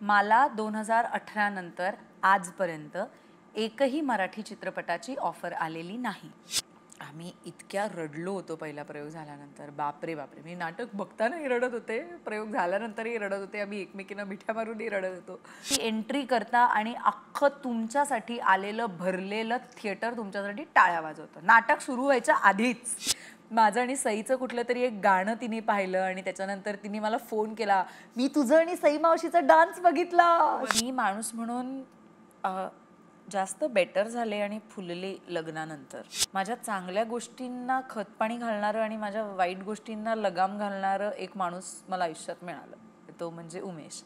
मला 2018 नंतर आजपर्यंत एकही मराठी चित्रपटाची ऑफर आलेली नाही. आम्ही इतक्या रडलो होतो पहिला प्रयोग झाल्यानंतर. बापरे बापरे, मी नाटक बघतानाही रडत होते, प्रयोग झाल्यानंतरही रडत होते, आम्ही एकमेकींना मिठ्या मारूनही रडत होतो. ती एंट्री करता आणि अख्खं तुमच्यासाठी आलेलं भरलेलं थिएटर तुमच्यासाठी टाळ्या वाजवतं. नाटक सुरू व्हायच्या आधीच माझं आणि सईचं कुठलं तरी एक गाणं तिने पाहिलं आणि त्याच्यानंतर तिने मला फोन केला, मी तुझं आणि सई मावशीचा डान्स बघितला. मी माणूस म्हणून जास्त बेटर झाले आणि फुलले लग्नानंतर. माझ्या चांगल्या गोष्टींना खतपाणी घालणारं आणि माझ्या वाईट गोष्टींना लगाम घालणारं एक माणूस मला आयुष्यात मिळालं, तो म्हणजे उमेश.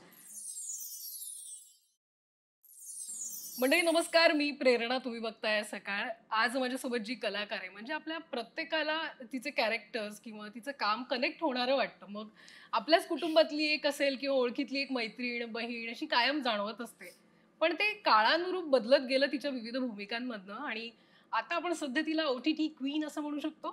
मंडळी नमस्कार, मी प्रेरणा. तुम्ही बघताय सकाळ. आज माझ्यासोबत जी कलाकार आहे, म्हणजे आपल्या प्रत्येकाला तिचे कॅरेक्टर्स किंवा तिचं काम कनेक्ट होणारं वाटतं. मग आपल्याच कुटुंबातली एक असेल किंवा ओळखीतली एक मैत्रीण, बहीण अशी कायम जाणवत असते. पण ते काळानुरूप बदलत गेलं तिच्या विविध भूमिकांमधनं आणि आता आपण सध्या तिला OTT क्वीन असं म्हणू शकतो.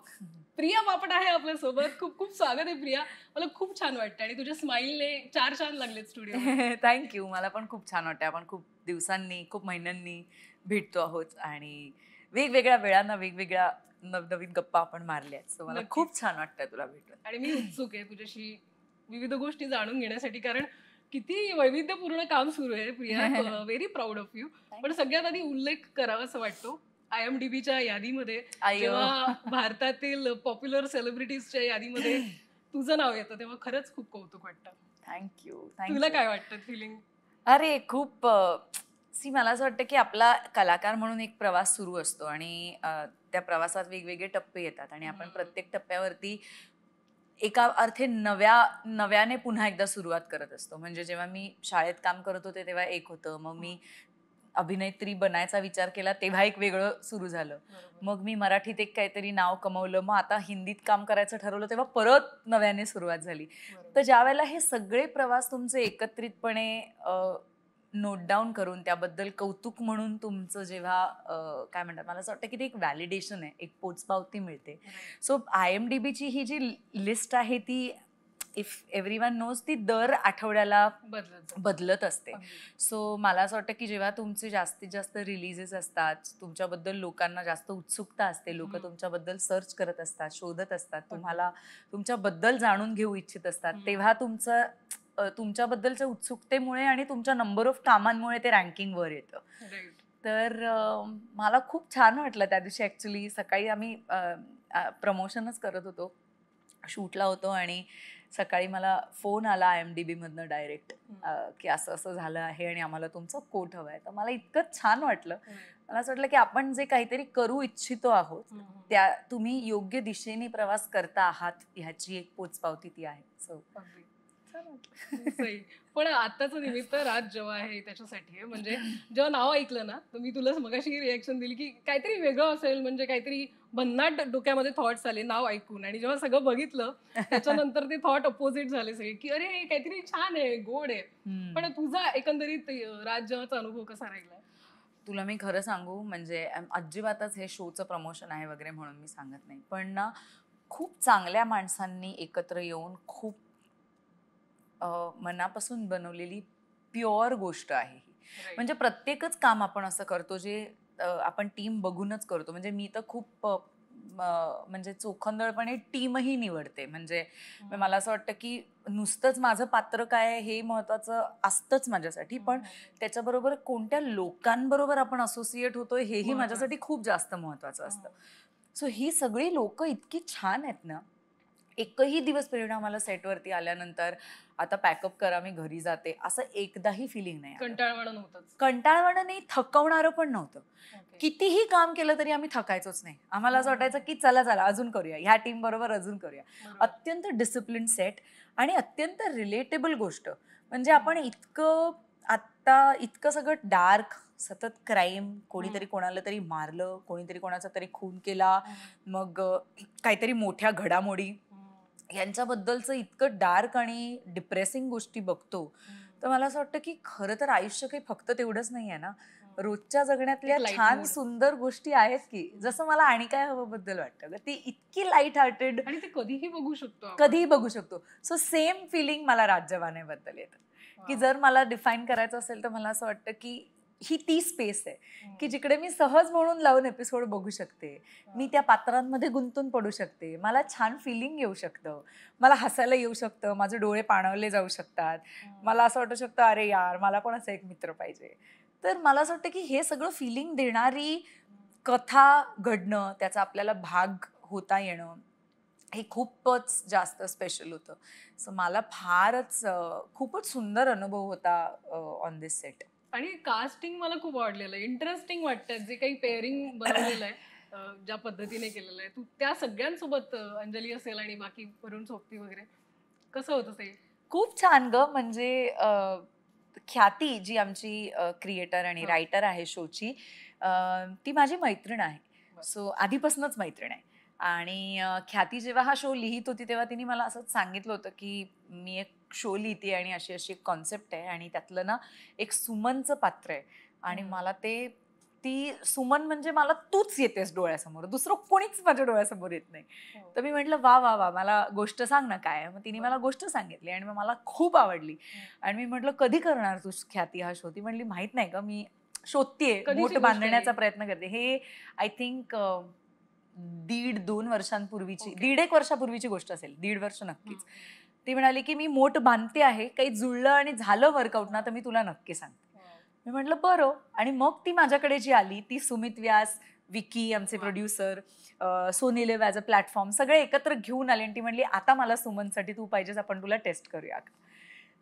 प्रिया बापट आहे आपल्यासोबत. खूप खूप स्वागत आहे प्रिया. मला खूप छान वाटतं आणि तुझ्या स्माईलने 4 छान लागलेत स्टुडिओ. थँक्यू. मला पण खूप छान वाटतं. आपण खूप दिवसांनी, खूप महिन्यांनी भेटतो आहोत आणि वेगवेगळ्या वेळांना वेगवेगळ्या नवनवीन गप्पा आपण मारल्यात. सो मला खूप छान वाटतंय तुला भेटून. आणि मी उत्सुक आहे तुझ्याशी विविध गोष्टी जाणून घेण्यासाठी, कारण किती वैविध्यपूर्ण काम सुरू आहे Priya. Very proud of you. पण सगळ्यात आधी उल्लेख करावा असं वाटतो IMDbच्या यादीमध्ये, जेव्हा भारतातील पॉप्युलर सेलिब्रिटीजच्या यादीमध्ये तुझं नाव येतं तेव्हा खरंच खूप कौतुक वाटतं. थँक्यू. तुला काय वाटतं फिलिंग? अरे खूप मला असं वाटतं की आपला कलाकार म्हणून एक प्रवास सुरू असतो आणि त्या प्रवासात वेगवेगळे टप्पे येतात आणि आपण प्रत्येक टप्प्यावरती एका अर्थे नव्याने पुन्हा एकदा सुरुवात करत असतो. म्हणजे जेव्हा मी शाळेत काम करत होते तेव्हा एक होतं, मग मी अभिनेत्री बनायचा विचार केला तेव्हा एक वेगळं सुरू झालं. मग मी मराठीत एक काहीतरी नाव कमवलं, मग आता हिंदीत काम करायचं ठरवलं तेव्हा परत नव्याने सुरुवात झाली. तर ज्यावेळेला हे सगळे प्रवास तुमचे एकत्रितपणे नोट डाऊन करून त्याबद्दल कौतुक म्हणून तुमचं जेव्हा काय म्हणतात, मला असं वाटतं की ते एक व्हॅलिडेशन आहे, एक पोचपावती मिळते. सो IMDbची ही जी लिस्ट आहे ती, इफ एव्हरीवन नोज, ती दर आठवड्याला बदलत असते. सो मला असं वाटतं की जेव्हा तुमचे जास्तीत जास्त रिलीजेस असतात, तुमच्याबद्दल लोकांना जास्त उत्सुकता असते, लोक तुमच्याबद्दल सर्च करत असतात, शोधत असतात, तुम्हाला तुमच्याबद्दल जाणून घेऊ इच्छित असतात, तेव्हा तुमच्याबद्दलच्या उत्सुकतेमुळे आणि तुमच्या नंबर ऑफ कामांमुळे ते रँकिंग वर येतं. तर मला खूप छान वाटलं त्या दिवशी. ऍक्च्युली सकाळी आम्ही प्रमोशनच करत होतो, शूटला होतो आणि सकाळी मला फोन आला IMDb मधनं डायरेक्ट की असं असं झालं आहे आणि आम्हाला तुमचं कोट हवं आहे. तर मला इतकं छान वाटलं. मला असं वाटलं की आपण जे काहीतरी करू इच्छितो आहोत त्या तुम्ही योग्य दिशेने प्रवास करता आहात ह्याची एक पोचपावती ती आहे. सो पण आताचं निमित्त राज जेव्हा आहे त्याच्यासाठी आहे. म्हणजे जेव्हा नाव ऐकलं ना, तर मी तुला मगाशी रिएक्शन दिली की काहीतरी वेगळं असेल, म्हणजे काहीतरी भन्नाट डोक्यामध्ये थॉट्स आले नाव ऐकून, आणि जेव्हा सगळं बघितलं त्याच्यानंतर ते थॉट अपोजिट झाले सगळे की अरे काहीतरी छान आहे, गोड आहे. पण तुझा एकंदरीत राज जेव्हाचा अनुभव कसा राहिला? तुला मी खरं सांगू, म्हणजे अजिबातच हे शोचं प्रमोशन आहे वगैरे म्हणून मी सांगत नाही, पण ना खूप चांगल्या माणसांनी एकत्र येऊन खूप मनापासून बनवलेली प्युअर गोष्ट आहे ही. म्हणजे प्रत्येकच काम आपण असं करतो जे आपण टीम बघूनच करतो. म्हणजे मी तर खूप म्हणजे चोखंदळपणे टीमही निवडते. म्हणजे मला असं वाटतं की नुसतंच माझं पात्र काय हे महत्वाचं असतंच माझ्यासाठी, पण त्याच्याबरोबर कोणत्या लोकांबरोबर आपण असोसिएट होतोय हेही माझ्यासाठी खूप जास्त महत्वाचं असतं. सो ही सगळी लोक इतकी छान आहेत ना, एकही दिवस परिणाम मला सेटवरती आल्यानंतर आता पॅकअप करा मी घरी जाते असं एकदाही फिलिंग नाही. कंटाळवाणं नाही, थकवणारं पण नव्हतं. कितीही काम केलं तरी आम्ही थकायचोच नाही. आम्हाला असं वाटायचं की चला चला अजून करूया, ह्या टीम बरोबर अजून करूया. अत्यंत डिसिप्लिन सेट आणि अत्यंत रिलेटेबल गोष्ट. म्हणजे आपण इतकं सगळं डार्क, सतत क्राईम, कोणीतरी कोणाला तरी मारलं, कोणीतरी कोणाचा तरी खून केला, मग काहीतरी मोठ्या घडामोडी, यांच्याबद्दलचं इतकं डार्क आणि डिप्रेसिंग गोष्टी बघतो. तर मला असं वाटतं की खरं तर आयुष्य काही फक्त तेवढंच नाही आहे ना, रोजच्या जगण्यातल्या छान सुंदर गोष्टी आहेत की, जसं मला आणि काय हवं बद्दल वाटतं, ती इतकी लाईट हार्टेड आणि ते कधीही बघू शकतो. सो सेम फिलिंग मला राज्यवाने बद्दल येतं. की जर मला डिफाईन करायचं असेल तर मला असं वाटतं की ही ती स्पेस आहे की जिकडे मी सहज म्हणून लावून एपिसोड बघू शकते, मी त्या पात्रांमध्ये गुंतून पडू शकते, मला छान फिलिंग येऊ शकतं, मला हसायला येऊ शकतं, माझे डोळे पाणावले जाऊ शकतात, मला असं वाटू शकतं अरे यार मला पण असं एक मित्र पाहिजे. तर मला असं वाटतं की हे सगळं फिलिंग देणारी कथा घडणं, त्याचा आपल्याला भाग होता येणं, हे खूपच जास्त स्पेशल होतं. सो मला फारच खूपच सुंदर अनुभव होता ऑन दिस सेट. आणि कास्टिंग मला खूप आवडलेलं आहे. इंटरेस्टिंग वाटतं जे काही पेअरिंग बनवलेलं आहे, ज्या पद्धतीने केलेलं आहे. तू त्या सगळ्यांसोबत अंजली असेल आणि बाकी वरुण सोबती वगैरे कसं होतं ते? खूप छान ग. म्हणजे ख्याती जी आमची क्रिएटर आणि रायटर आहे शोची, ती माझी मैत्रीण आहे. सो आधीपासूनच मैत्रीण आहे. आणि ख्याती जेव्हा हा शो लिहित होती तेव्हा तिने मला असंच सांगितलं होतं की मी एक शो लिहिते आणि अशी अशी एक कॉन्सेप्ट आहे आणि त्यातलं ना एक सुमनचं पात्र आहे आणि मला ती सुमन म्हणजे मला तूच येतेस डोळ्यासमोर, दुसरं कोणीच माझ्या डोळ्यासमोर येत नाही. तर मी म्हटलं वा वा वा, मला गोष्ट सांग ना काय. मग तिने मला गोष्ट सांगितली आणि मग मला खूप आवडली. आणि मी म्हटलं कधी करणार तू ख्याती हा शो? ती म्हणली माहित नाही का, मी शोधतीये, कधीची मोठ गोष्ट बांधण्याचा आहे? प्रयत्न करते. हे आय थिंक 1.5-2 वर्षांपूर्वीची, ओके. 1.5 वर्षापूर्वीची गोष्ट असेल, 1.5 वर्ष नक्कीच. ती म्हणाली की मी मोठ बांधते आहे, काही जुळलं आणि झालं वर्कआउट ना तर मी तुला नक्की सांगते. मी म्हटलं बरं. आणि मग ती माझ्याकडे जी आली ती सुमित व्यास, विकी आमचे producer, Sony Liv as a platform सगळे एकत्र घेऊन आले आणि ती म्हणली आता मला सुमनसाठी तू पाहिजेस, आपण तुला टेस्ट करूया का.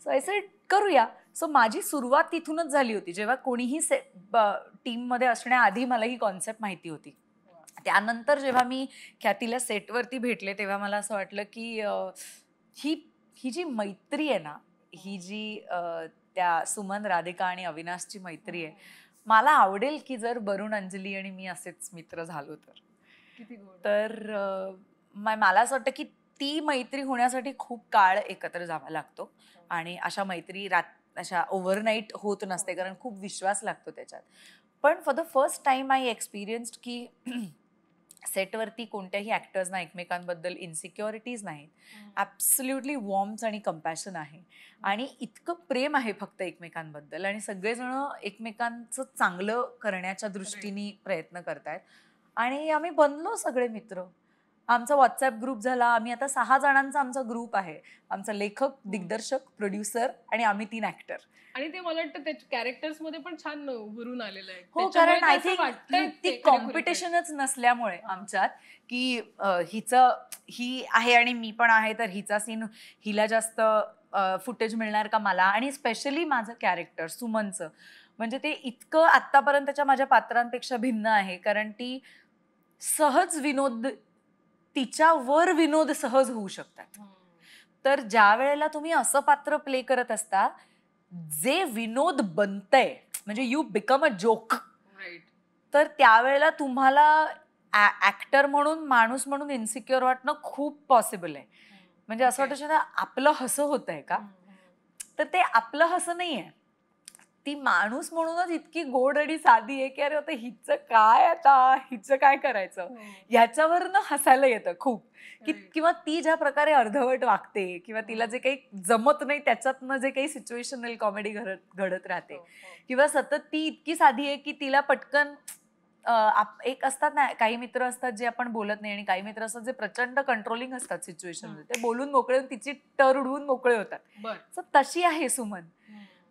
सो आय सेड करूया. सो माझी सुरुवात तिथूनच झाली होती. जेव्हा कोणीही टीममध्ये असण्याआधी मला ही कॉन्सेप्ट माहिती होती. त्यानंतर जेव्हा मी ख्यातीला सेटवरती भेटले तेव्हा मला असं वाटलं की ही ही जी मैत्री आहे ना, ही जी त्या सुमन, राधिका आणि अविनाशची मैत्री आहे, मला आवडेल की जर वरुण, अंजली आणि मी असेच मित्र झालो तर. किती गोड. तर मला असं वाटतं की ती मैत्री होण्यासाठी खूप काळ एकत्र जावा लागतो आणि अशा मैत्री अशा ओव्हरनाईट होत नसते, कारण खूप विश्वास लागतो त्याच्यात. पण for the first time I experienced की सेटवरती कोणत्याही ॲक्टर्सना एकमेकांबद्दल इन्सिक्युरिटीज नाहीत. ॲब्सल्युटली वॉर्म्थ आणि कंपॅशन आहे आणि इतकं प्रेम आहे फक्त एकमेकांबद्दल आणि सगळेजण एकमेकांचं चांगलं करण्याच्या दृष्टीने प्रयत्न करतायत. आणि आम्ही बनलो सगळे मित्र. आमचा व्हॉट्सॲप ग्रुप झाला. आम्ही आता 6 जणांचा आमचा ग्रुप आहे. आमचा लेखक, दिग्दर्शक, प्रोड्युसर आणि आम्ही 3 ॲक्टर. आणि ते मला वाटतं त्याच्या कॅरेक्टर्स मध्ये पण छान उभरून आलेलं आहे. हो, त्याच्यामुळे कारण आय ते असं थिंक वाटतंय ती ते खरेखुरे कॉम्पिटिशनच नसल्यामुळे आमच्यात की ही आहे आणि मी पण आहे, तर हिचा सीन हिला जास्त फुटेज मिळणार का मला. आणि स्पेशली माझं कॅरेक्टर सुमनचं, म्हणजे ते इतकं आत्तापर्यंतच्या माझ्या पात्रांपेक्षा भिन्न आहे, कारण ती सहज विनोद, तिच्यावर विनोद सहज होऊ शकतात. तर ज्या वेळेला तुम्ही असं पात्र प्ले करत असता जे विनोद बनतंय, म्हणजे you become a joke, right. तर त्यावेळेला तुम्हाला ऍक्टर म्हणून, माणूस म्हणून इन्सिक्युअर वाटणं खूप पॉसिबल आहे. म्हणजे असं वाटतं ना आपलं हसं होत आहे का, तर ते आपलं हसं नाहीये. ती माणूस म्हणूनच इतकी गोड आणि साधी आहे की अरे आता हिचं काय, आता हिचं काय करायचं, ह्याच्यावरनं हसायला येतं खूप. किंवा ती ज्या प्रकारे अर्धवट वागते किंवा तिला जे काही जमत नाही त्याच्यातनं जे काही सिच्युएशनल कॉमेडी घडत राहते, किंवा सतत ती इतकी साधी आहे की तिला पटकन एक असतात ना काही मित्र असतात जे आपण बोलत नाही आणि काही मित्र असतात जे प्रचंड कंट्रोलिंग असतात सिच्युएशनमध्ये, ते बोलून मोकळे होऊन तिची टर उडवून मोकळे होतात. सो तशी आहे सुमन.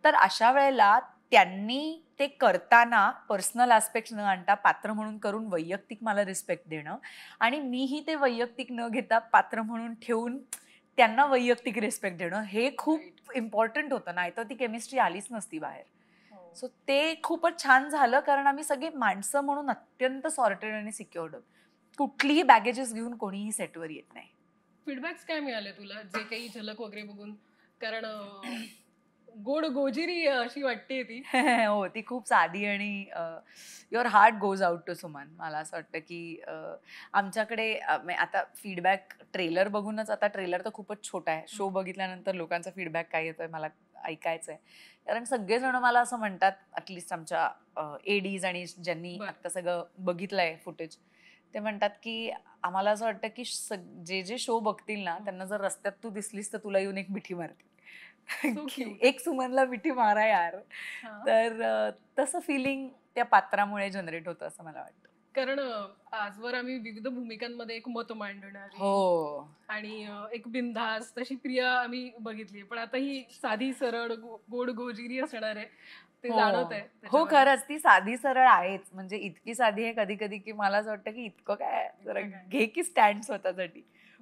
तर अशा वेळेला त्यांनी ते करताना पर्सनल ॲस्पेक्ट न आणता पात्र म्हणून करून वैयक्तिक मला रिस्पेक्ट देणं आणि मीही ते वैयक्तिक न घेता पात्र म्हणून ठेवून त्यांना वैयक्तिक रिस्पेक्ट देणं, हे खूप इम्पॉर्टंट होतं. नाहीतर ती केमिस्ट्री आलीच नसती बाहेर. सो ते खूपच छान झालं, कारण आम्ही सगळी माणसं म्हणून अत्यंत सॉर्टेड आणि सिक्युअर्ड आहोत. कुठलीही बॅगेजेस घेऊन कोणीही सेटवर येत नाही. फीडबॅक्स काय मिळाले तुला जे काही झलक वगैरे बघून? कारण गोड गोजिरी अशी वाटते ती. हो, ती खूप साधी आणि your heart goes out to Suman. मला असं वाटतं की आमच्याकडे आता फीडबॅक ट्रेलर बघूनच, आता ट्रेलर तर खूपच छोटा आहे, शो बघितल्यानंतर लोकांचा फीडबॅक काय येतोय मला ऐकायचं आहे. कारण सगळेजण मला असं म्हणतात, ॲटलिस्ट आमच्या एडीज आणि ज्यांनी आता सगळं बघितलंय फुटेज, ते म्हणतात की आम्हाला असं वाटतं की जे जे शो बघतील ना त्यांना जर रस्त्यात तू दिसलीस तर तुला येऊन एक मिठी मारते. So cute. एक सुमनला मिठी मारा यार. हा. तर तसं फिलिंग त्या पात्रामुळे जनरेट होतं असं मला वाटतं. कारण आजवर आम्ही विविध भूमिकांमध्ये एक मत मांडणारी हो. आणि एक बिनधास्त तशी प्रिया आम्ही बघितली, पण आता ही साधी सरळ गोड गोजिरी असणार आहे ते जाणवत आहे हो त्याच्यामध्ये. खरंच ती साधी सरळ आहेच. म्हणजे इतकी साधी आहे कधी कधी की मला असं वाटतं की इतकं काय जरा इतकं काय. घे की स्टँड स्वतःसाठी.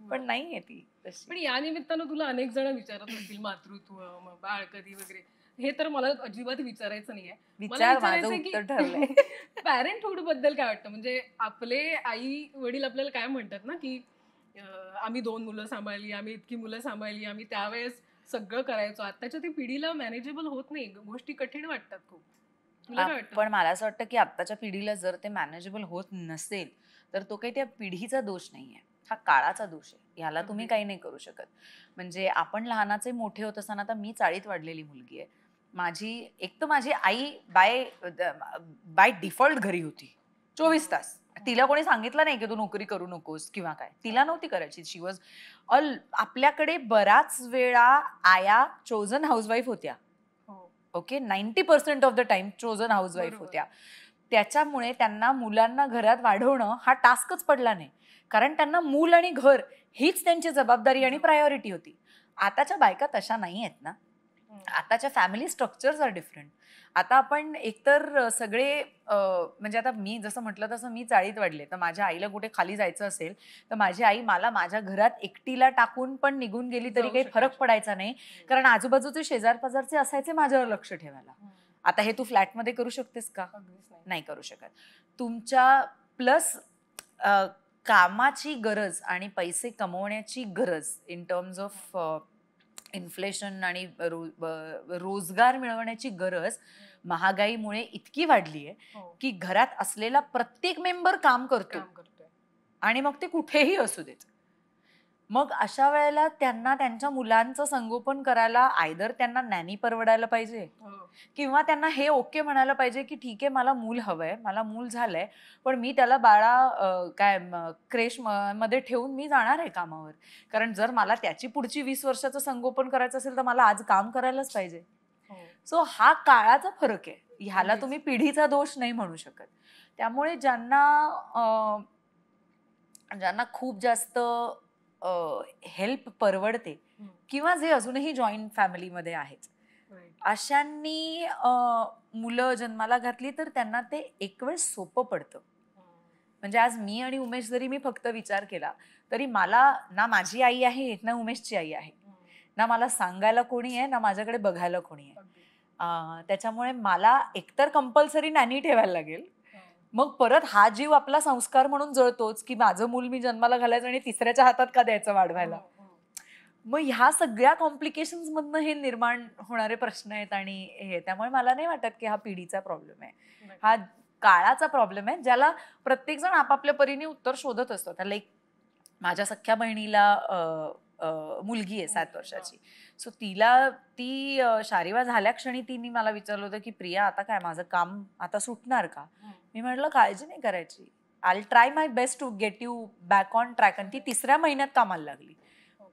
पण नाहीये ती तशी. पण या निमित्तानं तुला अनेक जण विचारत असतील मातृत्व मग बाळ कधी वगैरे, हे तर मला अजिबात विचारायचं नाहीये. मला विचार माझं विचारायचंय उत्तर की ठरलंय. पॅरेंटहुड बद्दल काय वाटतं? म्हणजे आपले आई वडील आपल्याला काय म्हणतात ना की आम्ही 2 मुलं सांभाळली, आम्ही इतकी मुलं सांभाळली, आम्ही त्यावेळेस सगळं करायचो. आत्ताच्या ती पिढीला मॅनेजेबल होत नाही, गोष्टी कठीण वाटतात खूप. तुला काय वाटतं? पण मला असं वाटतं की आत्ताच्या पिढीला जर ते मॅनेजेबल होत नसेल तर तो काही त्या पिढीचा दोष नाहीये, हा काळाचा दोष आहे. ह्याला तुम्ही अगदी. काही नाही करू शकत. म्हणजे आपण लहानाचे मोठे होत असताना, आता मी 40त वाढलेली मुलगी आहे. एक तर माझी आई बाय डिफॉल्ट घरी होती 24 तास. तिला कोणी सांगितलं नाही की तू नोकरी करू नकोस किंवा काय. तिला नव्हती करायची. शी वॉज आपल्याकडे बराच वेळा आया चोजन हाऊसवाईफ होत्या. हो. Okay 90% of the time chosen housewife बरोबर. होत्या. त्याच्यामुळे त्यांना मुलांना घरात वाढवणं हा टास्कच पडला नाही. कारण त्यांना मूल आणि घर हीच त्यांची जबाबदारी आणि प्रायोरिटी होती. आताच्या बायका तशा नाही आहेत ना. आताच्या फॅमिली स्ट्रक्चर्स आर डिफरंट. आता आपण एकतर सगळे म्हणजे आता मी जसं म्हटलं तसं मी 40त वाढले. तर माझ्या आईला कुठे खाली जायचं असेल तर माझी आई मला माझ्या घरात एकटीला टाकून पण निघून गेली तरी जाऊ काही फरक शकायची. पडायचा नाही. कारण आजूबाजूचे शेजार पाजारचे असायचे माझ्यावर लक्ष ठेवायला. आता हे तू फ्लॅटमध्ये करू शकतेस का? अगदीच नाही. नाही करू शकत. तुमच्या प्लस कामाची गरज आणि पैसे कमवण्याची गरज इन टर्म्स ऑफ इन्फ्लेशन आणि रोजगार मिळवण्याची गरज महागाईमुळे इतकी वाढली आहे हो. की घरात असलेला प्रत्येक मेंबर काम करतो काम करतोय. आणि मग ते कुठेही असू देत. मग अशा वेळेला त्यांना त्यांच्या मुलांचं संगोपन करायला आयदर त्यांना नॅनी परवडायला पाहिजे हो. किंवा त्यांना हे ओके म्हणायला पाहिजे की ठीक आहे मला मूल हवंय, मला मूल झालंय, पण मी त्याला बाळा क्रेश मध्ये ठेवून मी जाणार आहे कामावर. कारण जर मला त्याची पुढची 20 वर्षाचं संगोपन करायचं असेल तर मला आज काम करायलाच पाहिजे. हो. सो हा काळाचा फरक आहे. ह्याला अगदीच. तुम्ही पिढीचा दोष नाही म्हणू शकत. त्यामुळे ज्यांना खूप जास्त हेल्प परवडते हम्म. किंवा जे अजूनही जॉईंट फॅमिलीमध्ये आहेत, Right. अशांनी मुलं जन्माला घातली तर त्यांना ते एक वेळ सोपं पडतं. म्हणजे आज मी आणि उमेश जरी मी फक्त विचार केला तरी मला ना माझी आई आहे ना उमेशची आई आहे, ना मला सांगायला कोणी आहे ना माझ्याकडे बघायला कोणी आहे. अगदी. त्याच्यामुळे मला एकतर कंपल्सरी नॅनी ठेवायला लागेल. हो. मग परत हा जीव आपला संस्कार म्हणून जळतोच की माझं मूल मी जन्माला घालायचं आणि तिसऱ्याच्या हातात का द्यायचं वाढवायला. हो, हो. मग ह्या सगळ्या कॉम्प्लिकेशन्स मधनं हे निर्माण होणारे प्रश्न आहेत आणि हे त्यामुळे मला नाही वाटत की हा पिढीचा प्रॉब्लेम आहे, हा काळाचा प्रॉब्लेम आहे ज्याला प्रत्येक जण आपापल्या परीने उत्तर शोधत असतो. त्याला एक माझ्या सख्या बहिणीला मुलगी आहे 7 वर्षाची. सो ती शारीवा झाल्या क्षणी तिने मला विचारलं होतं की प्रिया आता काय माझं काम आता सुटणार का? मी म्हटलं काळजी नाही करायची, I try my best to get you back on track. आणि ती 3ऱ्या महिन्यात कामाला लागली.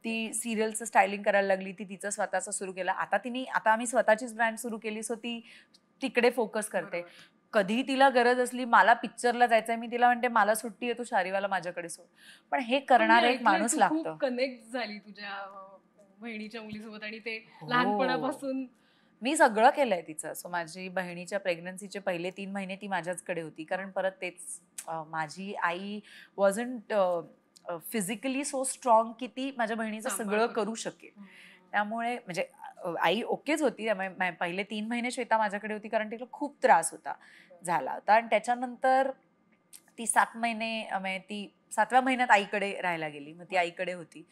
ती सिरियलचं स्टायलिंग करायला लागली, ती तिचं स्वतःचं सुरू केलं. आता आम्ही स्वतःचीच ब्रँड सुरू केली. सो ती तिकडे फोकस करते. कधी तिला गरज असली मला पिक्चरला जायचंय मी तिला म्हणते मला सुट्टी आहे तू शारीवाला माझ्याकडे सोड. पण हे करणारा एक माणूस लागतं. कनेक्ट झाली तुझ्या बहिणीच्या मुलीसोबत आणि ते हो. लहानपणापासून मी सगळं केलंय तिचं. सो माझी बहिणीच्या प्रेग्नन्सीचे पहिले 3 महिने ती माझ्याचकडे होती. कारण परत तेच माझी आई वॉजंट फिजिकली सो स्ट्रॉंग की ती माझ्या बहिणीचं सगळं करू शकेल. त्यामुळे म्हणजे आई ओकेच होती. त्यामुळे पहिले 3 महिने श्वेता माझ्याकडे होती कारण तिला खूप त्रास झाला होता. आणि त्याच्यानंतर ती 7 महिने ती 7व्या महिन्यात आईकडे राहायला गेली. मग ती आईकडे होती.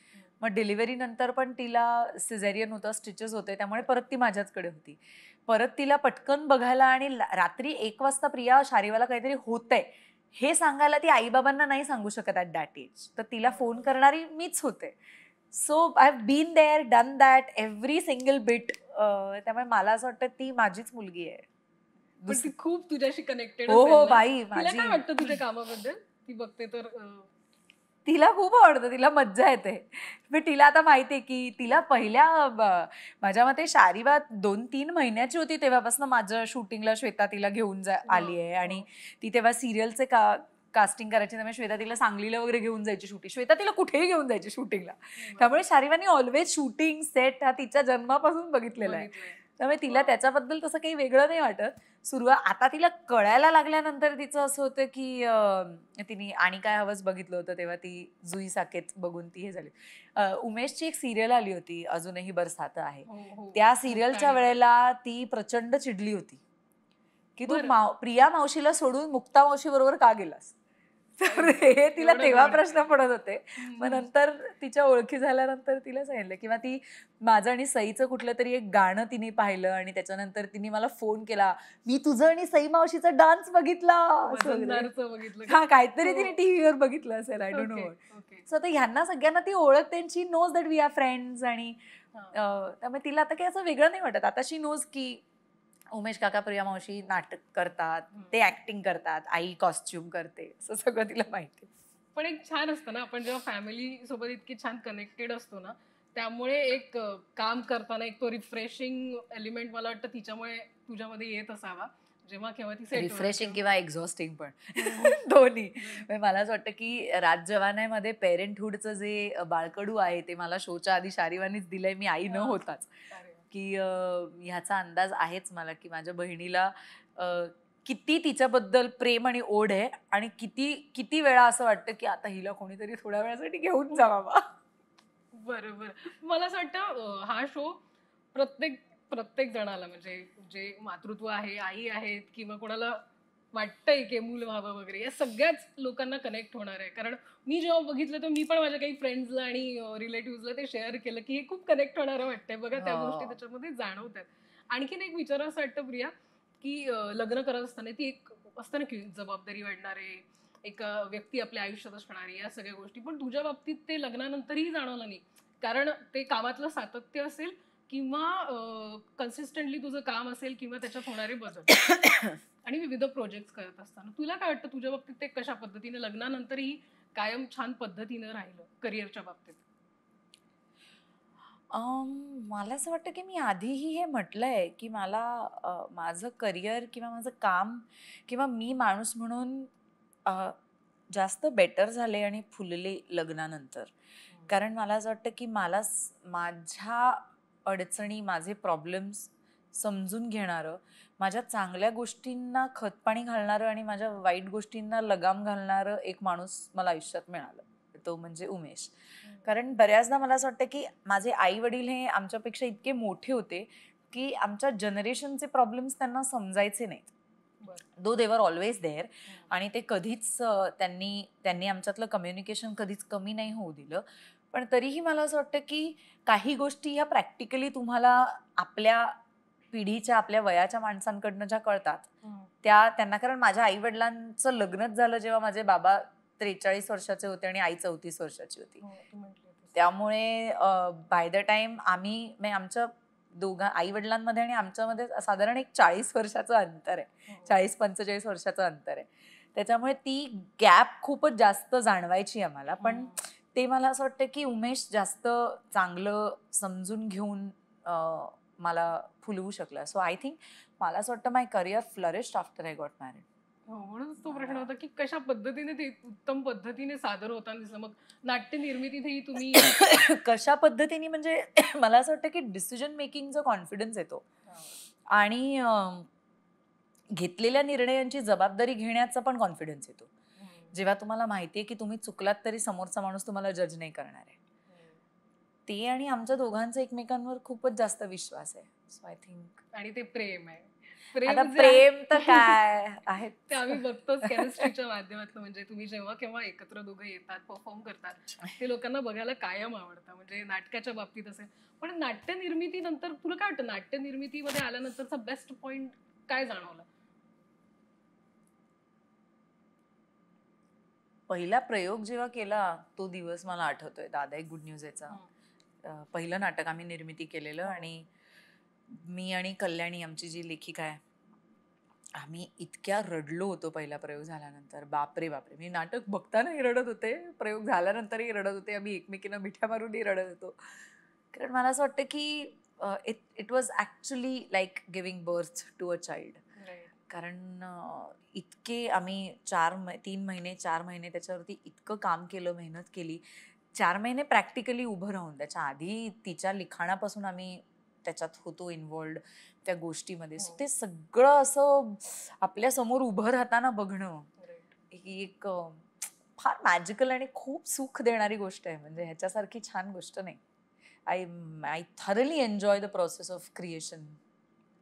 मग डिलिव्हरी नंतर पण तिला सिझेरियन होतं, स्टिचेस होते, त्यामुळे परत ती माझ्याचकडे होती. परत तिला पटकन बघायला आणि रात्री 1 वाजता प्रिया शारीवाला काहीतरी होतंय हे सांगायला ती आईबाबांना नाही सांगू शकत ॲट दॅट एज. तर तिला फोन करणारी मीच होते. So I have been there, done that every single bit. त्यामुळे मला असं वाटतं ती माझीच मुलगी आहे. पण ती खूप तुझ्याशी कनेक्टेड हो असेल ना? बाई तिला माझी. काय वाटतं तुझ्या कामाबद्दल? ती बघते तर तिला खूप आवडतं, तिला मज्जा येते. पण तिला आता माहिती आहे की तिला माझ्या मते शारीबात 2-3 महिन्याची होती तेव्हापासून माझं शूटिंगला श्वेता तिला घेऊन आली आहे. आणि ती तेव्हा सिरियलचे कास्टिंग करायची, त्यामुळे श्वेता तिला सांगलीला वगैरे घेऊन जायची शूटिंग. श्वेता तिला कुठेही घेऊन जायची शूटिंगला. त्यामुळे शारीबाने ऑलवेज शूटिंग सेट हा तिच्या जन्मापासून बघितलेला आहे. त्यामुळे तिला त्याच्याबद्दल तसं काही वेगळं नाही वाटत. आता तिला कळायला लागल्यानंतर तिचं असं होतं की तिने आणि काय हवंच बघितलं होतं तेव्हा ती जुई साकेत बघून ती हे झाली. उमेशची एक सिरियल आली होती, अजूनही बरसात आहे. त्या सिरियलच्या वेळेला ती प्रचंड चिडली होती की तू प्रिया मावशीला सोडून मुक्ता मावशी बरोबर का गेलास. तर हे तिला तेव्हा प्रश्न पडत होते. मग नंतर तिच्या ओळखी झाल्यानंतर तिला सांगितलं. किंवा ती माझं आणि सईचं कुठलं तरी एक गाणं तिने पाहिलं आणि त्याच्यानंतर तिने मला फोन केला, मी तुझं आणि सई मावशीचा डान्स बघितला. हा, काहीतरी तिने टीव्हीवर बघितलं असेल, आय डोंट नो. सो आता ह्यांना सगळ्यांना ती ओळख त्यांची knows that we are friends. आणि त्यामुळे तिला आता काही असं वेगळं नाही वाटत. आता शी नोज की उमेश काका प्रिया मावशी नाटक करतात, ते ऍक्टिंग करतात, आई कॉस्ट्युम करते, असं सगळं तिला माहिती. पण एक छान असतं ना, आपण जेव्हा फॅमिली सोबत इतकी छान कनेक्टेड असतो ना, त्यामुळे एक काम करताना एक तो रिफ्रेशिंग एलिमेंट मला वाटतं तिच्यामुळे तुझ्यामध्ये येत असावा, जेव्हा केव्हा ती सेट. रिफ्रेशिंग किंवा एक्झॉस्टिंग पण दोन्ही. मला असं वाटतं की राज जवानामध्ये पेरेंटहुडचं जे बाळकडू आहे ते मला शोच्या आधी शारीवानीच दिलंय, मी आई न होताच. की ह्याचा अंदाज आहेच मला की माझ्या बहिणीला किती तिच्याबद्दल प्रेम आणि ओढ आहे, आणि किती किती वेळा असं वाटतं की आता हिला कोणीतरी थोड्या वेळासाठी घेऊन जावा. बरोबर. मला असं वाटतं हा शो प्रत्येक जणाला, म्हणजे जे मातृत्व आहे, आई आहेत, किंवा कोणाला वाटतंय की मूल व्हावं वगैरे, या सगळ्याच लोकांना कनेक्ट होणार आहे. कारण मी जेव्हा बघितलं तर मी पण माझ्या काही फ्रेंड्सला आणि रिलेटिव्हजला ते शेअर केलं की हे खूप कनेक्ट होणारं वाटतंय बघा, त्या गोष्टी त्याच्यामध्ये जाणवतात. आणखीन एक विचार असं वाटतं प्रिया, की लग्न करत असताना ती एक असतं ना की जबाबदारी वाढणारे, एक व्यक्ती आपल्या आयुष्यात असणारी, या सगळ्या गोष्टी. पण तुझ्या बाबतीत ते लग्नानंतरही जाणवलं नाही, कारण ते कामातलं सातत्य असेल किंवा कन्सिस्टंटली तुझं काम असेल किंवा त्याच्यात होणारे बदल आणि विविध प्रोजेक्ट करत असताना. तुला काय वाटतं तुझ्या बाबतीत ते कशा पद्धतीने लग्नानंतरही कायम छान पद्धतीनं राहिलं करिअरच्या बाबतीत? मला असं वाटतं की मी आधीही हे म्हटलंय की मला माझं करिअर किंवा माझं काम किंवा मी माणूस म्हणून जास्त बेटर झाले आणि फुलले लग्नानंतर. कारण मला असं वाटतं की मला माझ्या अडचणी, माझे प्रॉब्लेम्स समजून घेणारं, माझ्या चांगल्या गोष्टींना खतपाणी घालणारं आणि माझ्या वाईट गोष्टींना लगाम घालणारं एक माणूस मला आयुष्यात मिळालं, तो म्हणजे उमेश. कारण बऱ्याचदा मला असं वाटतं की माझे आई वडील हे आमच्यापेक्षा इतके मोठे होते की आमच्या जनरेशनचे प्रॉब्लेम्स त्यांना समजायचे नाहीत. दो दे वर ऑलवेज देअर. आणि ते कधीच त्यांनी आमच्यातलं कम्युनिकेशन कधीच कमी नाही होऊ दिलं. पण तरीही मला असं वाटतं की काही गोष्टी ह्या प्रॅक्टिकली तुम्हाला आपल्या पिढीच्या, आपल्या वयाच्या माणसांकडनं ज्या कळतात त्यांना. कारण माझ्या आई वडिलांचं लग्नच झालं जेव्हा माझे बाबा 43 वर्षाचे होते आणि आई 34 वर्षाची होती. त्यामुळे बाय द टाइम आम्ही आमच्या आई वडिलांमध्ये आणि आमच्यामध्ये साधारण एक 40 वर्षाचं अंतर आहे, 40-45 वर्षाचं अंतर आहे. त्याच्यामुळे ती गॅप खूपच जास्त जाणवायची आम्हाला. पण ते मला असं वाटतं की उमेश जास्त चांगलं समजून घेऊन मला फुलवू शकला. सो आय थिंक मला असं वाटतं my career flourished after I got married. म्हणून तो प्रश्न होता की कशा पद्धतीने ते उत्तम पद्धतीने सादर होताना दिसलं. मग नाट्य निर्मितीतही तुम्ही कशा पद्धतीने म्हणजे मला असं वाटतं की डिसिजन मेकिंगचा कॉन्फिडन्स येतो आणि घेतलेल्या निर्णयांची जबाबदारी घेण्याचा पण कॉन्फिडन्स येतो. जेव्हा तुम्हाला माहितीये की तुम्ही चुकलात तरी समोरचा माणूस तुम्हाला जज नाही करणार आहे. ते आणि आमच्या दोघांचा एकमेकांवर खूपच जास्त विश्वास आहे. So I think. आणि ते प्रेम आहे. प्रेम तर काय आहे ते आम्ही बघतोच केमिस्ट्रीच्या माध्यमातून. म्हणजे तुम्ही जेव्हा केव्हा एकत्र दोघं येतात, परफॉर्म करतात, ते लोकांना बघायला कायम आवडतं. म्हणजे नाटकाच्या बाबतीत असेल. पण नाट्य निर्मिती नंतर तुला काय वाटतं, नाट्य निर्मितीमध्ये आल्यानंतरचा बेस्ट पॉइंट काय जाणवला? पहिला प्रयोग जेव्हा केला तो दिवस मला आठवतोय. दादा एक गुड न्यूज याचा पहिलं नाटक आम्ही निर्मिती केलेलं. आणि मी आणि कल्याणी आमची जी लेखिका आहे आम्ही इतक्या रडलो होतो पहिला प्रयोग झाल्यानंतर. बापरे बापरे, मी नाटक बघतानाही रडत होते, प्रयोग झाल्यानंतरही रडत होते, आम्ही एकमेकींना मिठ्या मारूनही रडत होतो. कारण मला असं वाटतं की it it was actually like giving birth to a child. कारण इतके आम्ही 3 महिने 4 महिने त्याच्यावरती इतकं काम केलं, मेहनत केली. 4 महिने प्रॅक्टिकली उभं राहून. त्याच्या आधी तिच्या लिखाणापासून आम्ही त्याच्यात होतो इन्व्हॉल्वड त्या गोष्टीमध्ये. सो ते सगळं असं आपल्या समोर उभं राहताना बघणं ही एक फार मॅजिकल आणि खूप सुख देणारी गोष्ट आहे. म्हणजे ह्याच्यासारखी छान गोष्ट नाही. I I thoroughly enjoy the process of creation.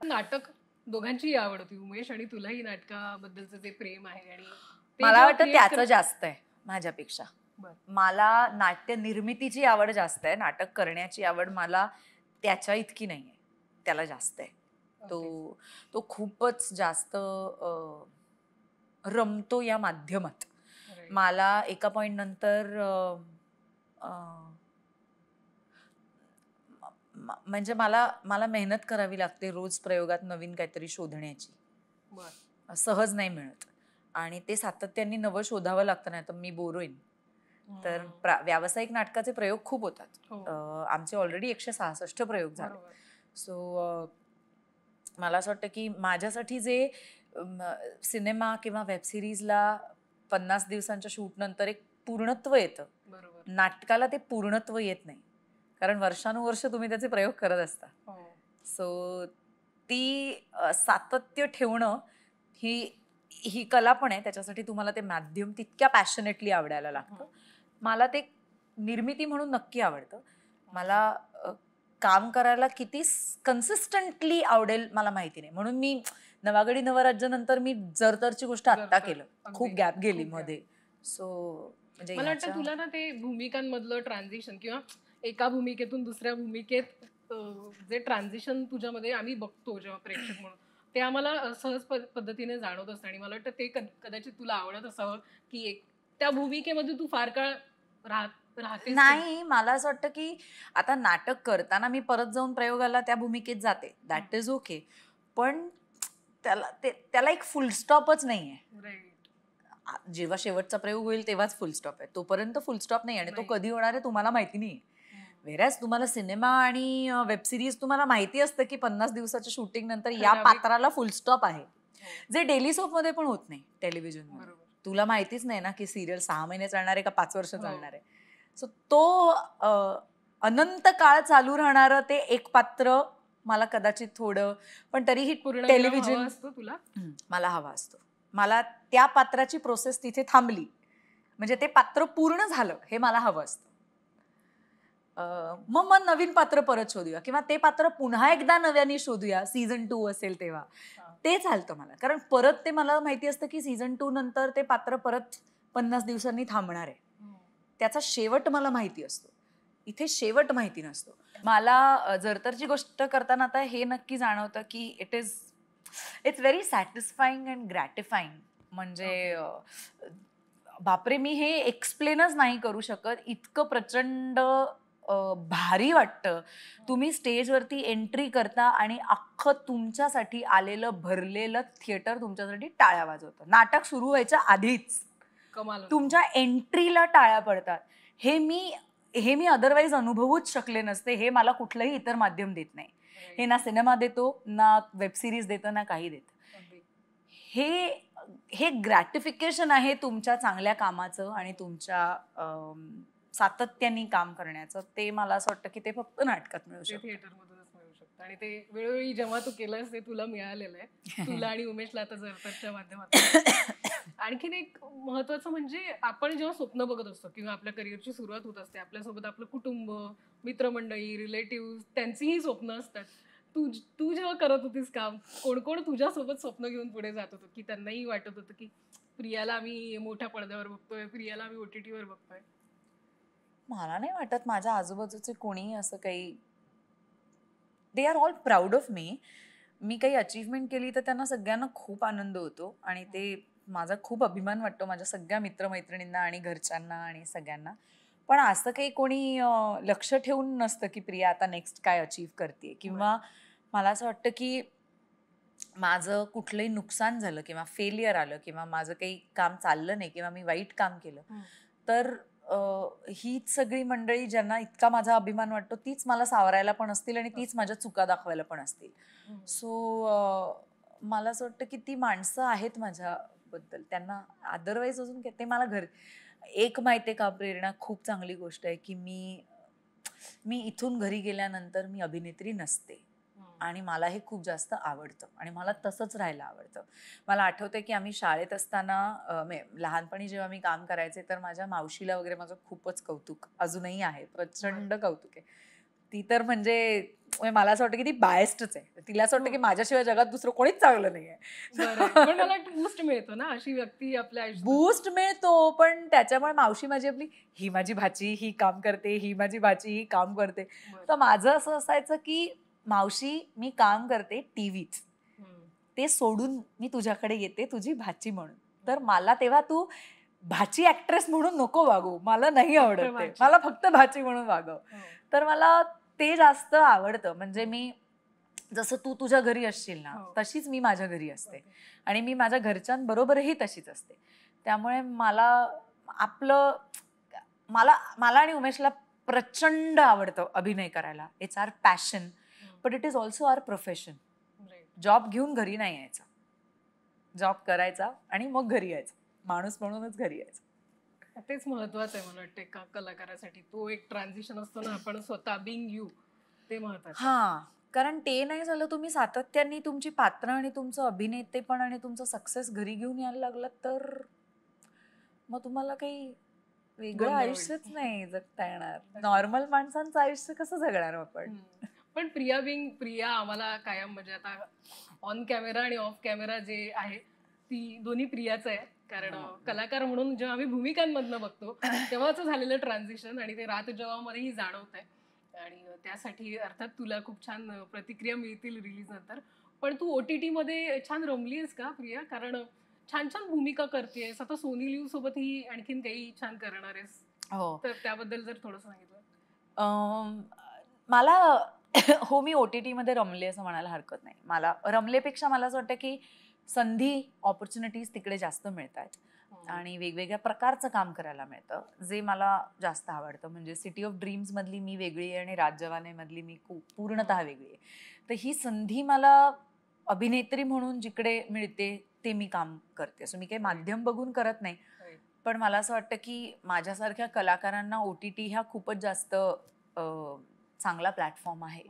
नाटक दोघांचीही आवड होती, उमेश आणि तुलाही नाटकाबद्दलचं जे प्रेम आहे आणि ते मला जेव्हा वाटतं create त्याचं जास्त आहे माझ्यापेक्षा. बरं. मला नाट्य निर्मितीची आवड जास्त आहे, नाटक करण्याची आवड मला त्याच्या इतकी नाही आहे, त्याला जास्त आहे. तो तो खूपच जास्त रमतो या माध्यमात. Right. मला एका पॉइंट नंतर म्हणजे मला मला मेहनत करावी लागते रोज प्रयोगात नवीन काहीतरी शोधण्याची. बरं. सहज नाही मिळत आणि ते सातत्याने नवं शोधावं लागतं, नाही तर मी बोर होईन. तर व्यावसायिक नाटकाचे प्रयोग खूप होतात. हो. आमचे ऑलरेडी 166 प्रयोग झाले. बरोबर. सो मला असं वाटतं की माझ्यासाठी जे सिनेमा किंवा वेब सिरीजला 50 दिवसांच्या शूट नंतर एक पूर्णत्व येतं, बरोबर. नाटकाला ते पूर्णत्व येत नाही. कारण वर्षानुवर्ष तुम्ही त्याचे प्रयोग करत असता. हो. सो ती सातत्य ठेवणं ही ही कला पण आहे. त्याच्यासाठी तुम्हाला ते माध्यम तितक्या पॅशनेटली आवडायला लागतं. मला ते निर्मिती म्हणून नक्की आवडतं. मला काम करायला किती कन्सिस्टंटली आवडेल मला माहिती नाही. म्हणून मी नवागडी नवराज्य नंतर मी जरतरची गोष्ट आत्ता केलं. खूप गॅप गेली मध्ये. सो म्हणजे मला वाटतं तुला ना ते भूमिकांमधलं ट्रान्झिशन किंवा एका भूमिकेतून दुसऱ्या भूमिकेत जे ट्रान्झिशन तुझ्यामध्ये आम्ही बघतो जेव्हा प्रेक्षक म्हणून, ते आम्हाला सहज पद्धतीने जाणवत असतं आणि मला वाटतं ते कदाचित तुला आवडत असावं की त्या भूमिकेमध्ये तू फार काळ राहतेस. नाही, मला असं वाटतं की आता नाटक करताना मी परत जाऊन प्रयोगाला त्या भूमिकेत जाते, दॅट इज ओके. पण त्याला एक फुल स्टॉपच नाहीये. जेव्हा शेवटचा प्रयोग होईल तेव्हाच फुल स्टॉप आहे, तोपर्यंत फुल स्टॉप नाही. आणि तो कधी होणार आहे तुम्हाला माहिती नाही. व्हेरॅज तुम्हाला सिनेमा आणि वेब सिरीज तुम्हाला माहिती असतं की 50 दिवसाच्या शूटिंग नंतर या पात्राला फुल स्टॉप आहे, जे डेली सोप मध्ये पण होत नाही. टेलिव्हिजन तुला माहितीच नाही ना की सिरियल 6 महिने चालणार आहे का 5 वर्ष चालणार आहे. सो तो अनंत काळ चालू राहणारं ते एक पात्र मला कदाचित थोडं, पण तरीही टेलिव्हिजन तुला मला हवा असतो. मला त्या पात्राची प्रोसेस तिथे थांबली म्हणजे ते पात्र पूर्ण झालं हे मला हवं असतं. मग नवीन पात्र परत शोधूया किंवा ते पात्र पुन्हा एकदा नव्याने शोधूया, सीझन 2 असेल तेव्हा. ते चालतं मला, कारण परत ते मला माहिती असतं की सीझन 2 नंतर ते पात्र परत 50 दिवसांनी थांबणार आहे. त्याचा शेवट मला माहिती असतो. इथे शेवट माहिती नसतो. मला जरतरची गोष्ट करताना आता हे नक्की जाणवतं की इट्स व्हेरी सॅटिस्फाईंग अँड ग्रॅटिफाईंग. म्हणजे बापरे, मी हे एक्सप्लेनच नाही करू शकत. इतकं प्रचंड भारी वाटतं. तुम्ही स्टेजवरती एंट्री करता आणि अख्खं तुमच्यासाठी आलेलं भरलेलं थिएटर तुमच्यासाठी टाळ्या वाजवतं. नाटक सुरू व्हायच्या आधीच तुमच्या एंट्रीला टाळ्या पडतात. हे मी अदरवाईज अनुभवूच शकले नसते. हे मला कुठलंही इतर माध्यम देत नाही. हे ना सिनेमा देतो, ना वेब सिरीज देतं, ना काही देतं. हे ग्रॅटिफिकेशन आहे तुमच्या चांगल्या कामाचं आणि तुमच्या सातत्याने काम करण्याचं. ते मला असं वाटतं की ते फक्त नाटकात मिळू शकतं, थिएटरमधूनच मिळू शकतं. आणि ते वेळोवेळी जेव्हा तू केलंस ते तुला मिळालेलं आहे, तुला आणि उमेशला आता जरतरच्या माध्यमातून. आणखीन एक महत्वाचं म्हणजे आपण जेव्हा स्वप्न बघत असतो किंवा आपल्या करिअरची सुरुवात होत असते, आपल्यासोबत आपलं कुटुंब, मित्रमंडळी, रिलेटिव्ह त्यांचीही स्वप्न असतात. तू जेव्हा करत होतीस काम, कोण कोण तुझ्यासोबत स्वप्न घेऊन पुढे जात होतं की त्यांनाही वाटत होतं की प्रियाला आम्ही मोठ्या पडद्यावर बघतोय, प्रियाला आम्ही OTT वर बघतोय? मला नाही वाटत माझ्या आजूबाजूचे कोणी असं काही. They are all proud of me. मी काही अचीवमेंट केली तर त्यांना सगळ्यांना खूप आनंद होतो आणि ते माझा खूप अभिमान वाटतो माझ्या सगळ्या मित्रमैत्रिणींना आणि घरच्यांना आणि सगळ्यांना. पण असं काही कोणी लक्ष ठेवून नसतं की प्रिया आता नेक्स्ट काय अचीव करते. किंवा मला असं वाटतं की माझं कुठलंही नुकसान झालं किंवा फेलियर आलं किंवा माझं काही काम चाललं नाही किंवा मी वाईट काम केलं, तर हीच सगळी मंडळी ज्यांना इतका माझा अभिमान वाटतो तीच मला सावरायला पण असतील आणि तीच माझ्या चुका दाखवायला पण असतील. सो मला असं वाटतं की ती माणसं आहेत माझ्याबद्दल, त्यांना अदरवाईज अजून ते मला एक माहिती आहे का प्रेरणा, खूप चांगली गोष्ट आहे की मी मी इथून घरी गेल्यानंतर मी अभिनेत्री नसते आणि मला हे खूप जास्त आवडतं आणि मला तसंच राहायला आवडतं. मला आठवतंय की आम्ही शाळेत असताना लहानपणी जेव्हा मी काम करायचे तर माझ्या मावशीला वगैरे माझं खूपच कौतुक अजूनही आहे, प्रचंड कौतुक आहे. ती तर म्हणजे मला असं वाटतं की ती बायस्डच आहे. तिला असं वाटतं की माझ्याशिवाय जगात दुसरं कोणीच चांगलं नाहीये. पण मला बूस्ट मिळतो ना अशी व्यक्ती आपल्या आयुष्यात. बूस्ट मिळतो, पण त्याच्यामुळे मावशी माझी आपली, ही माझी भाची ही काम करते, ही माझी भाची ही काम करते. तर माझं असं असायचं की मावशी मी काम करते टीव्हीत, ते सोडून मी तुझ्याकडे येते तुझी भाची म्हणून. तर मला तेव्हा तू भाची ऍक्ट्रेस म्हणून नको वागू, मला नाही आवडत ते, मला फक्त भाची म्हणून वागव. तर मला ते जास्त आवडतं. म्हणजे मी जसं तू तुझ्या घरी असशील ना तशीच मी माझ्या घरी असते आणि मी माझ्या घरच्यांबरोबरही तशीच असते. त्यामुळे मला आपलं मला मला आणि उमेशला प्रचंड आवडतं अभिनय करायला. It's our passion, but it is also our profession. Job घेऊन घरी नाही यायचा, जॉब करायचा आणि मग घरी यायचं, माणूस म्हणूनच घरी यायचं. तेच महत्वाचं आहे मला वाटतं एका कलाकारासाठी. तो एक ट्रान्झिशन असतो ना, आपण स्वतः बिंग यू, ते महत्वाचं. हा, कारण ते नाही झालं, तुम्ही सातत्याने तुमची पात्र आणि तुमचं अभिनेतेपण आणि तुमचं सक्सेस घरी घेऊन यायला लागलात तर मग तुम्हाला काही वेगळं आयुष्यच नाही जगता येणार. नॉर्मल माणसांचं आयुष्य कसं जगणार आपण? पण प्रिया आम्हाला कायम म्हणजे आता ऑन कॅमेरा आणि ऑफ कॅमेरा जे आहे ती दोन्ही प्रियाच आहे. कारण कलाकार म्हणून जेव्हा आम्ही भूमिकांमधनं बघतो तेव्हाच झालेलं ट्रान्झिशन आणि ते रात जेव्हामध्येही जाणवत आहे. आणि त्यासाठी अर्थात तुला खूप छान प्रतिक्रिया मिळतील रिलीज नंतर. पण तू OTT मध्ये छान रमलीयस का प्रिया? कारण छान छान भूमिका करतेस. आता सोनी लिव्ह सोबतही आणखीन काही छान करणार आहेस. हो, तर त्याबद्दल जर थोडं सांगितलं. मला हो, मी OTT मध्ये रमले असं म्हणायला हरकत नाही. मला रमलेपेक्षा मला असं वाटतं की संधी, ऑपॉर्च्युनिटीज तिकडे जास्त मिळतात आणि वेगवेगळ्या प्रकारचं काम करायला मिळतं, जे मला जास्त आवडतं. म्हणजे सिटी ऑफ ड्रीम्स मधली मी वेगळी आहे आणि राज जवानी मधली मी पूर्णतः वेगळी आहे. तर ही संधी मला अभिनेत्री म्हणून जिकडे मिळते ते मी काम करते. असं मी काही माध्यम बघून करत नाही, पण मला असं वाटतं की माझ्यासारख्या कलाकारांना OTT ह्या खूपच जास्त चांगला प्लॅटफॉर्म आहे.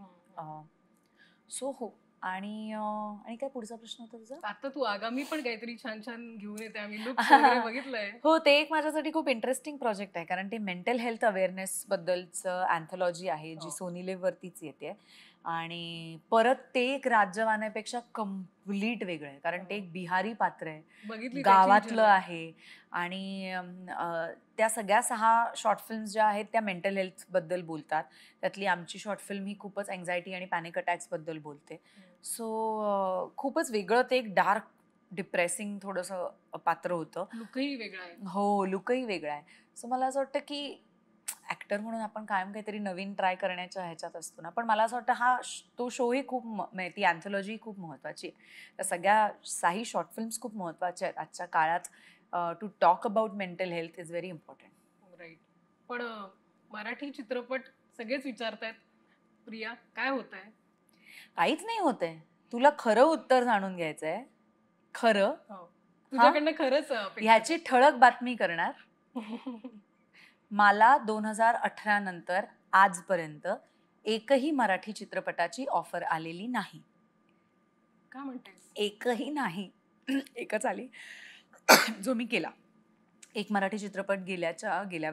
सो हो. आणि काय पुढचा प्रश्न होता तुझा? आता तू आगामी पण काहीतरी छान छान घेऊन येते, आम्ही लुक्स वगैरे बघितलंय. हो, ते एक माझ्यासाठी खूप इंटरेस्टिंग प्रोजेक्ट आहे, कारण ते मेंटल हेल्थ अवेअरनेस बद्दलचं अँथॉलॉजी आहे जी सोनी लिव्ह वरतीच येते आणि परत ते एक राज्यवाण्यापेक्षा कम्प्लीट वेगळं आहे, कारण ते एक बिहारी पात्र आहे, गावातलं आहे आणि त्या सगळ्या 6 शॉर्ट फिल्म्स ज्या आहेत त्या मेंटल हेल्थ बद्दल बोलतात. त्यातली आमची शॉर्ट फिल्म ही खूपच अँझायटी आणि पॅनिक अटॅक्स बद्दल बोलते. सो खूपच वेगळं ते एक डार्क डिप्रेसिंग थोडंसं पात्र होतं. लुकही वेगळा आहे. हो, लुकही वेगळा आहे. सो मला असं वाटतं की ऍक्टर म्हणून आपण कायम काहीतरी नवीन ट्राय करण्याच्या ह्याच्यात असतो ना, पण मला असं वाटतं तो शोही खूप ती अँथॉलॉजी खूप महत्वाची आहे. त्या सगळ्या 6 शॉर्ट फिल्म्स खूप महत्वाच्या आहेत आजच्या काळात. To talk about mental health is very important. Right. पण मराठी चित्रपट सगळेच विचारतायत, प्रिया काय होत आहे? काहीच नाही होत आहे. तुला खरं उत्तर जाणून घ्यायचंय, खरं, तुझ्याकडनं खरंच ह्याची ठळक बातमी करणार. मला 2018 नंतर आजपर्यंत एकही मराठी चित्रपटाची ऑफर आलेली नाही. का म्हणतेस? एकही नाही. एकच आली जो मी केला. एक मराठी चित्रपट गेल्या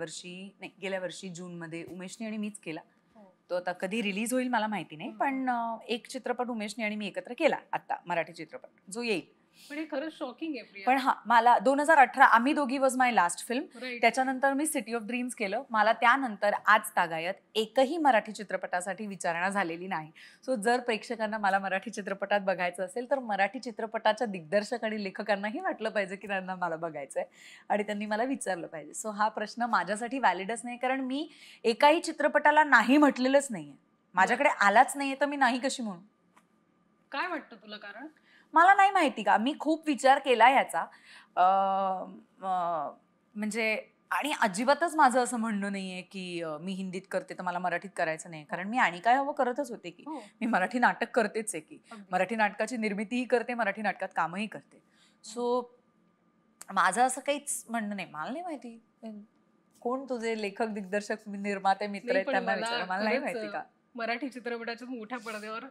वर्षी जूनमध्ये उमेशने आणि मीच केला. तो आता कधी रिलीज होईल मला माहिती नाही, पण एक चित्रपट उमेशने आणि मी एकत्र केला आता, मराठी चित्रपट जो येईल. पण हे खरंच शॉकिंग आहे प्रिया. पण मला 2018 आम्ही दोघी वॉज माय लास्ट फिल्म. त्याच्यानंतर मी सिटी ऑफ ड्रीम्स केलं. मला त्यानंतर आज तागायत एकही मराठी चित्रपटासाठी विचारणा झालेली नाही. सो जर प्रेक्षकांना मला मराठी चित्रपटात बघायचं असेल तर मराठी चित्रपटाच्या दिग्दर्शक आणि लेखकांनाही वाटलं पाहिजे की त्यांना मला बघायचंय आणि त्यांनी मला विचारलं पाहिजे. सो हा प्रश्न माझ्यासाठी व्हॅलिडच नाही, कारण मी एकाही चित्रपटाला नाही म्हटलेलंच नाहीये. माझ्याकडे आलाच नाहीये तर मी नाही कशी म्हणू? काय वाटतं तुला कारण? मला नाही माहिती का, मी खूप विचार केला ह्याचा. म्हणजे आणि अजिबातच माझं असं म्हणणं नाहीये की मी हिंदीत करते तर मला मराठीत करायचं नाही, कारण मी आणि काय हवं करतच होते की. मी मराठी नाटक करतेच आहे की, मराठी नाटकाची निर्मितीही करते, मराठी नाटकात कामही करते. सो माझं असं काहीच म्हणणं नाही. मला नाही माहिती कोण तुझे लेखक, दिग्दर्शक, निर्माते मित्र आहेत, त्यांना विचार. मला नाही माहिती का. मराठी चित्रपटाच्या मोठ्या पडद्यावर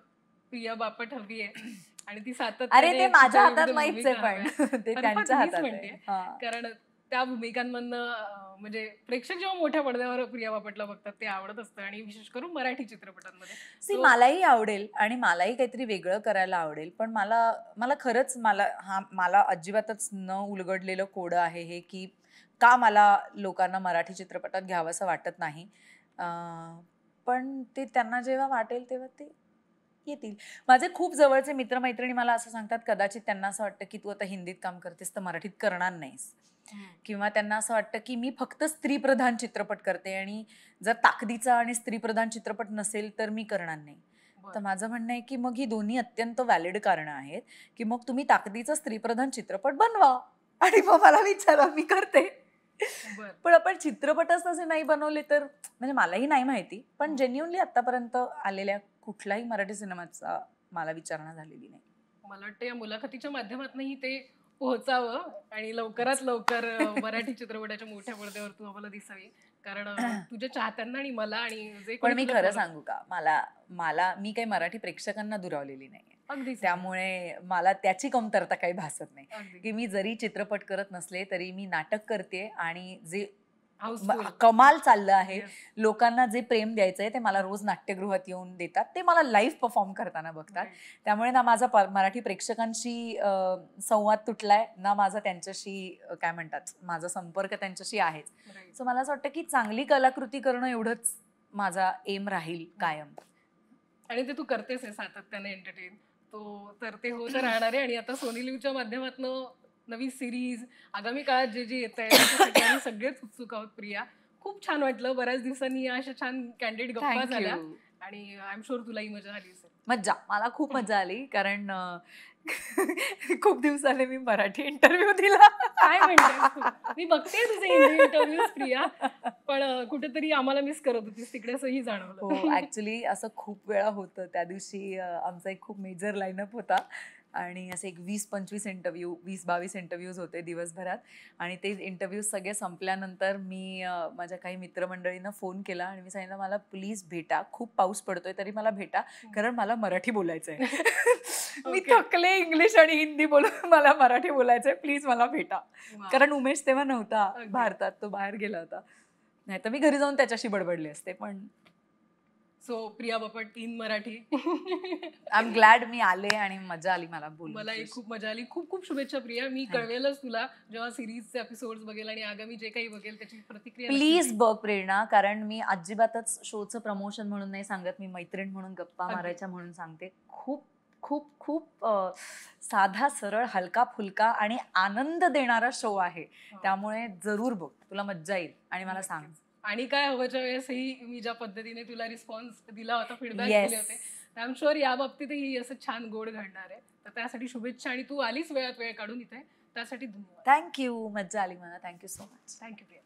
प्रिया बापट हवी आहे आणि ती सातत्याने अरे ते माझ्या हातात नाहीच आहे, पण ते त्यांच्या हातात आहे. कारण त्या भूमिकांमधनं म्हणजे प्रेक्षक जेव्हा मोठ्या पडद्यावर प्रिया बापटला बघतात ते आवडत असतं आणि विशेष करून मराठी चित्रपटांमध्ये. मलाही आवडेल आणि मलाही काहीतरी वेगळं करायला आवडेल, पण मला खरंच मला अजिबातच न उलगडलेलं कोडं आहे हे की का मला लोकांना मराठी चित्रपटात घ्यावंसं वाटत नाही. पण ते त्यांना जेव्हा वाटेल तेव्हा ते येतील. माझे खूप जवळचे मित्रमैत्रिणी मला असं सांगतात, कदाचित त्यांना असं वाटतं की तू आता हिंदीत काम करतेस तर मराठीत करणार नाहीस, किंवा त्यांना असं वाटतं की मी फक्त स्त्रीप्रधान चित्रपट करते आणि जर ताकदीचा आणि स्त्रीप्रधान चित्रपट नसेल तर मी करणार नाही. तर माझं म्हणणं आहे की मग ही दोन्ही अत्यंत व्हॅलिड कारणं आहेत की मग तुम्ही ताकदीचा स्त्रीप्रधान चित्रपट बनवा आणि मग मला विचारा, मी करते. पण आपण चित्रपटच तसे नाही बनवले तर, म्हणजे मलाही नाही माहिती, पण जेन्युअनली आतापर्यंत आलेल्या कुठल्याही मराठी सिनेमाचा मला विचारणा झालेली नाही. मला वाटतं या मुलाखतीच्या माध्यमातूनही ते पोहोचावं आणि लवकरात लवकर मराठी चित्रपटाच्या मोठ्या पडद्यावर तू आम्हाला दिसावी, कारण तुझ्या चाहत्यांना आणि मला आणि जे पण मी खरं सांगू का, मी काही मराठी प्रेक्षकांना दुरावलेली नाहीये. अगदी त्यामुळे मला त्याची कमतरता काही भासत नाही की मी जरी चित्रपट करत नसले तरी मी नाटक करते आणि जे कमाल चाललं आहे, लोकांना जे प्रेम द्यायचंय ते मला रोज नाट्यगृहात येऊन देतात, ते मला लाईव्ह परफॉर्म करताना बघतात. त्यामुळे ना माझा मराठी प्रेक्षकांशी संवाद तुटलाय, ना माझा त्यांच्याशी काय म्हणतात माझा संपर्क त्यांच्याशी आहेच. सो मला असं वाटतं की चांगली कलाकृती करणं एवढंच माझा एम राहील कायम. आणि ते तू करतेस सातत्याने एंटरटेन, तो तर ते होत राहणार आहे. आणि आता सोनी लिव्हच्या माध्यमातून नवी सिरीज आगामी काळात जे जे येत आहे त्याच्यासाठी आम्ही सगळेच उत्सुक आहोत. प्रिया, खूप छान वाटलं, बऱ्याच दिवसांनी अशा छान कॅन्डिडेट गप्पा झाल्या आणि आय एम शुअर तुलाही मजा आली असेल. मज्जा, मला खूप मजा आली, कारण खूप दिवसाने मी मराठी इंटरव्ह्यू दिला. काय म्हणते, मी बघते तुझे हिंदी इंटरव्ह्यूज प्रिया, पण कुठेतरी आम्हाला मिस करत होतीस तिकडे असंही जाणवलं. हो, ऍक्च्युली असं खूप वेळा होतं. त्या दिवशी आमचा एक खूप मेजर लाईनअप होता आणि असे एक 20-25 इंटरव्ह्यू, 20-22 इंटरव्ह्यूज होते दिवसभरात. आणि ते इंटरव्ह्यूज सगळे संपल्यानंतर मी माझ्या काही मित्रमंडळींना फोन केला आणि मी सांगितलं, मला प्लीज भेटा, खूप पाऊस पडतोय तरी मला भेटा, कारण मला मराठी बोलायचंय. मी थकले इंग्लिश आणि हिंदी बोलून, मला मराठी बोलायचंय, प्लीज मला भेटा. कारण उमेश तेव्हा नव्हता भारतात, तो बाहेर गेला होता, नाही तर मी घरी जाऊन त्याच्याशी बडबडले असते. पण so Priya Bapat in Marathi. I am glad मी आले आणि मजा आली मला बोलून. मलाही खूप मजा आली. खूप खूप शुभेच्छा प्रिया. मी कळवेलच तुला जेव्हा सिरीजचे एपिसोड्स बघेल आणि आगामी जे काही बघेल त्याची प्रतिक्रिया. प्लीज बघ प्रेरणा, कारण मी अजिबातच शोचं प्रमोशन म्हणून नाही सांगत, मी मैत्रीण म्हणून गप्पा मारायच्या म्हणून सांगते. खूप खूप खूप साधा, सरळ, हलका फुलका आणि आनंद देणारा शो आहे. त्यामुळे जरूर बघ, तुला मज्जा येईल आणि मला सांग. आणि काय हवंच्या वेळेसही मी ज्या पद्धतीने तुला रिस्पॉन्स दिला होता, फीडबॅक दिले होते, आय एम शुअर या बाबतीतही असं छान गोड घडणार आहे. तर त्यासाठी शुभेच्छा. आणि तू आलीच वेळात वेळ काढून इथे, त्यासाठी धन्यवाद. थँक्यू, मज्जा आली मला. Thank you so much. Thank you Priya.